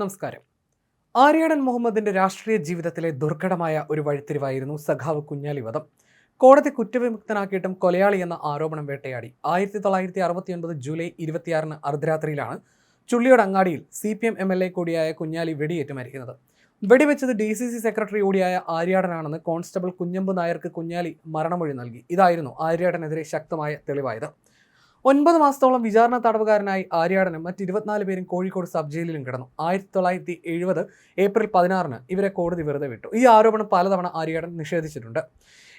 നമസ്കാരം. ആര്യാടൻ മുഹമ്മദിന്റെ രാഷ്ട്രീയ ജീവിതത്തിലെ ദുർഘടമായ ഒരു വഴിത്തിരിവായിരുന്നു സഖാവ് കുഞ്ഞാലി വധം. കോടതി കുറ്റവിമുക്തനാക്കിയിട്ടും കൊലയാളി എന്ന ആരോപണം വേട്ടയാടി 1969 ജൂലൈ 26 അർദ്ധരാത്രിയിലാണ് ചുള്ളിയോട് അങ്ങാടിയിൽ CPM MLA കൂടിയായ കുഞ്ഞാലി വെടിയേറ്റ് മരിക്കുന്നത്. വെടിവെച്ചത് DCC സെക്രട്ടറി കൂടിയായ ആര്യാടനാണെന്ന് കോൺസ്റ്റബിൾ കുഞ്ഞമ്പു നായർക്ക് കുഞ്ഞാലി മരണമൊഴി നൽകി. ഇതായിരുന്നു ആര്യാടനെതിരെ ശക്തമായ തെളിവായത്. 9 മാസത്തോളം വിചാരണ തടവുകാരനായി ആര്യാടനും മറ്റ് 24 പേരും കോഴിക്കോട് സബ് ജയിലിലും കിടന്നു. 1970 ഏപ്രിൽ 16 ഇവരെ കോടതി വെറുതെ വിട്ടു. ഈ ആരോപണം പലതവണ ആര്യാടൻ നിഷേധിച്ചിട്ടുണ്ട്.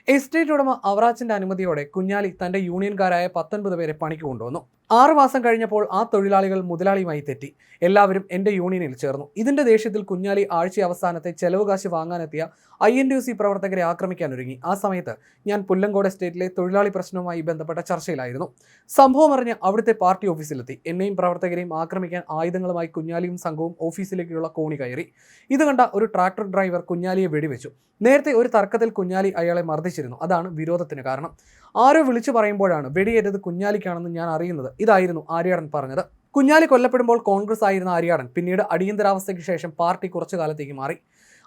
എസ്റ്റേറ്റ് ഉടമ അവറാച്ചിന്റെ അനുമതിയോടെ കുഞ്ഞാലി തന്റെ യൂണിയൻകാരായ 19 പേരെ പണിക്ക് കൊണ്ടുവന്നു. 6 മാസം കഴിഞ്ഞപ്പോൾ ആ തൊഴിലാളികൾ മുതലാളിയുമായി തെറ്റി. എല്ലാവരും എന്റെ യൂണിയനിൽ ചേർന്നു. ഇതിന്റെ ദേഷ്യത്തിൽ കുഞ്ഞാലി ആഴ്ച അവസാനത്തെ ചെലവ് കാശ് വാങ്ങാനെത്തിയ INTUC പ്രവർത്തകരെ ആക്രമിക്കാനൊരുങ്ങി. ആ സമയത്ത് ഞാൻ പുല്ലങ്കോട് എസ്റ്റേറ്റിലെ തൊഴിലാളി പ്രശ്നവുമായി ബന്ധപ്പെട്ട ചർച്ചയിലായിരുന്നു. സംഭവം അറിഞ്ഞ് അവിടുത്തെ പാർട്ടി ഓഫീസിലെത്തി. എന്നെയും പ്രവർത്തകരെയും ആക്രമിക്കാൻ ആയുധങ്ങളുമായി കുഞ്ഞാലിയും സംഘവും ഓഫീസിലേക്കുള്ള കോണി കയറി. ഇത് കണ്ട ഒരു ട്രാക്ടർ ഡ്രൈവർ കുഞ്ഞാലിയെ വെടിവെച്ചു. നേരത്തെ ഒരു തർക്കത്തിൽ കുഞ്ഞാലി അയാളെ മർദ്ദിച്ചിരുന്നു. അതാണ് വിരോധത്തിന് കാരണം. ആരോ വിളിച്ചു പറയുമ്പോഴാണ് വെടിയേറ്റത് കുഞ്ഞാലിക്കാണെന്ന് ഞാൻ അറിയുന്നത്. ഇതായിരുന്നു ആര്യാടൻ പറഞ്ഞത്. കുഞ്ഞാലി കൊല്ലപ്പെടുമ്പോൾ കോൺഗ്രസ് ആയിരുന്ന ആര്യാടൻ പിന്നീട് അടിയന്തരാവസ്ഥയ്ക്ക് ശേഷം പാർട്ടി കുറച്ചു കാലത്തേക്ക് മാറി.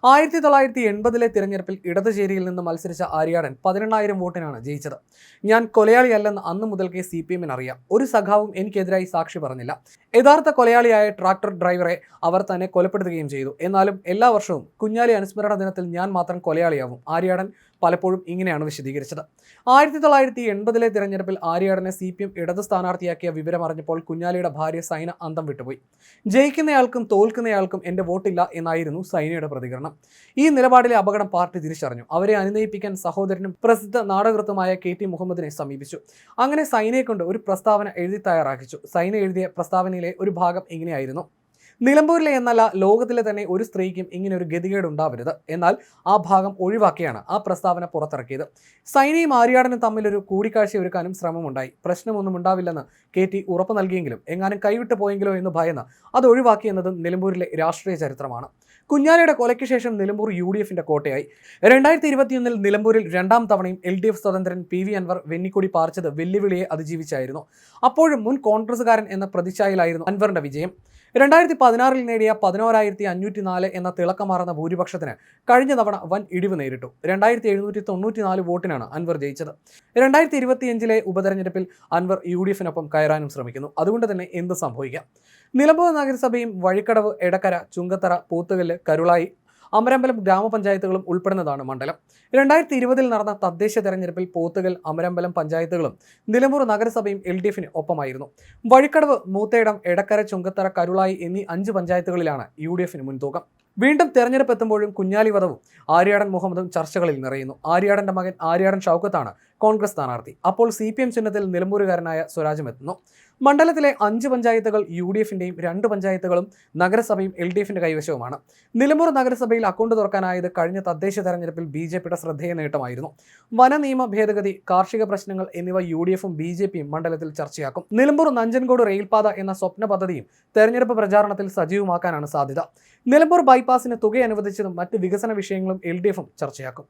1980 തിരഞ്ഞെടുപ്പിൽ ഇടതുചേരിയിൽ നിന്ന് മത്സരിച്ച ആര്യാടൻ 18,000 വോട്ടിനാണ് ജയിച്ചത്. ഞാൻ കൊലയാളിയല്ലെന്ന് അന്ന് മുതൽക്കേ CPM അറിയാം. ഒരു സഖാവും എനിക്കെതിരായി സാക്ഷി പറഞ്ഞില്ല. യഥാർത്ഥ കൊലയാളിയായ ട്രാക്ടർ ഡ്രൈവറെ അവർ തന്നെ കൊലപ്പെടുത്തുകയും ചെയ്തു. എന്നാലും എല്ലാ വർഷവും കുഞ്ഞാലി അനുസ്മരണ ദിനത്തിൽ ഞാൻ മാത്രം കൊലയാളിയാവും. ആര്യാടൻ പലപ്പോഴും ഇങ്ങനെയാണ് വിശദീകരിച്ചത്. 1980 തിരഞ്ഞെടുപ്പിൽ ആര്യാടനെ CPM ഇടതു സ്ഥാനാർത്ഥിയാക്കിയ വിവരം അറിഞ്ഞപ്പോൾ കുഞ്ഞാലിയുടെ ഭാര്യ സൈന അന്തം വിട്ടുപോയി. ജയിക്കുന്നയാൾക്കും തോൽക്കുന്നയാൾക്കും എൻ്റെ വോട്ടില്ല എന്നായിരുന്നു സൈനയുടെ പ്രതികരണം. ഈ നിലപാടിലെ അപകടം പാർട്ടി തിരിച്ചറിഞ്ഞു. അവരെ അനുനയിപ്പിക്കാൻ സഹോദരനും പ്രസിദ്ധ നാടകൃത്തുമായ KT മുഹമ്മദിനെ സമീപിച്ചു. അങ്ങനെ സൈനയെ കൊണ്ട് ഒരു പ്രസ്താവന എഴുതി തയ്യാറാക്കിച്ചു. സൈന എഴുതിയ പ്രസ്താവനയിലെ ഒരു ഭാഗം ഇങ്ങനെയായിരുന്നു: നിലമ്പൂരിലെ എന്നല്ല ലോകത്തിലെ തന്നെ ഒരു സ്ത്രീക്കും ഇങ്ങനെ ഒരു ഗതികേട് ഉണ്ടാവരുത്. എന്നാൽ ആ ഭാഗം ഒഴിവാക്കിയാണ് ആ പ്രസ്താവന പുറത്തിറക്കിയത്. സൈനയും ആര്യാടനും തമ്മിലൊരു കൂടിക്കാഴ്ച ഒരുക്കാനും ശ്രമമുണ്ടായി. പ്രശ്നമൊന്നും ഉണ്ടാവില്ലെന്ന് KT ഉറപ്പ് നൽകിയെങ്കിലും എങ്ങാനും കൈവിട്ടു പോയെങ്കിലോ എന്ന് ഭയന്ന് അത് ഒഴിവാക്കിയെന്നതും നിലമ്പൂരിലെ രാഷ്ട്രീയ ചരിത്രമാണ്. കുഞ്ഞാലിയുടെ കൊലയ്ക്ക് ശേഷം നിലമ്പൂർ UDFന്റെ കോട്ടയായി. 2021 നിലമ്പൂരിൽ രണ്ടാം തവണയും LDF സ്വതന്ത്രൻ PV അൻവർ വെന്നിക്കൊടി പാർച്ചത് വെല്ലുവിളിയെ അതിജീവിച്ചായിരുന്നു. അപ്പോഴും മുൻ കോൺഗ്രസുകാരൻ എന്ന പ്രതിച്ഛായയിലായിരുന്നു അൻവറിന്റെ വിജയം. 2016 നേടിയ 11,504 എന്ന തിളക്കമാർന്ന ഭൂരിപക്ഷത്തിന് കഴിഞ്ഞ തവണ വൻ ഇടിവ് നേരിട്ടു. 2,794 വോട്ടിനാണ് അൻവർ ജയിച്ചത്. 2025 ഉപതെരഞ്ഞെടുപ്പിൽ അൻവർ UDFനൊപ്പം കയറാനും ശ്രമിക്കുന്നു. അതുകൊണ്ട് തന്നെ എന്ത് സംഭവിക്കാം? നിലമ്പൂർ നഗരസഭയും വഴിക്കടവ്, എടക്കര, ചുങ്കത്തറ, പോത്തുകല്ല്, കരുളായി, അമരമ്പലം ഗ്രാമപഞ്ചായത്തുകളും ഉൾപ്പെടുന്നതാണ് മണ്ഡലം. 2020 നടന്ന തദ്ദേശ തെരഞ്ഞെടുപ്പിൽ പോത്തുകൽ, അമരമ്പലം പഞ്ചായത്തുകളും നിലമ്പൂർ നഗരസഭയും LDFന് ഒപ്പമായിരുന്നു. വഴിക്കടവ്, മൂത്തേടം, എടക്കര, ചുങ്കത്തറ, കരുളായി എന്നീ 5 പഞ്ചായത്തുകളിലാണ് UDFന് മുൻതൂക്കം. വീണ്ടും തെരഞ്ഞെടുപ്പ് എത്തുമ്പോഴും കുഞ്ഞാലി വധവും ആര്യാടൻ മുഹമ്മദും ചർച്ചകളിൽ നിറയുന്നു. ആര്യാടന്റെ മകൻ ആര്യാടൻ ഷൗക്കത്താണ് കോൺഗ്രസ് സ്ഥാനാർത്ഥി. അപ്പോൾ CPM ചിഹ്നത്തിൽ നിലമ്പൂരുകാരനായ സ്വരാജും എത്തുന്നു. മണ്ഡലത്തിലെ 5 പഞ്ചായത്തുകൾ UDFന്റെയും 2 പഞ്ചായത്തുകളും നഗരസഭയും LDFന്റെ കൈവശവുമാണ്. നിലമ്പൂർ നഗരസഭയിൽ അക്കൗണ്ട് തുറക്കാനായത് കഴിഞ്ഞ തദ്ദേശ തെരഞ്ഞെടുപ്പിൽ BJPയുടെ ശ്രദ്ധേയ നേട്ടമായിരുന്നു. വന നിയമ ഭേദഗതി, കാർഷിക പ്രശ്നങ്ങൾ എന്നിവ UDFും BJPയും മണ്ഡലത്തിൽ ചർച്ചയാക്കും. നിലമ്പൂർ നഞ്ചൻകോട് റെയിൽപാത എന്ന സ്വപ്ന പദ്ധതിയും തെരഞ്ഞെടുപ്പ് പ്രചാരണത്തിൽ സജീവമാക്കാനാണ് സാധ്യത. നിലമ്പൂർ ബൈപ്പാസിന് തുക അനുവദിച്ചതും മറ്റ് വികസന വിഷയങ്ങളും LDFും ചർച്ചയാക്കും.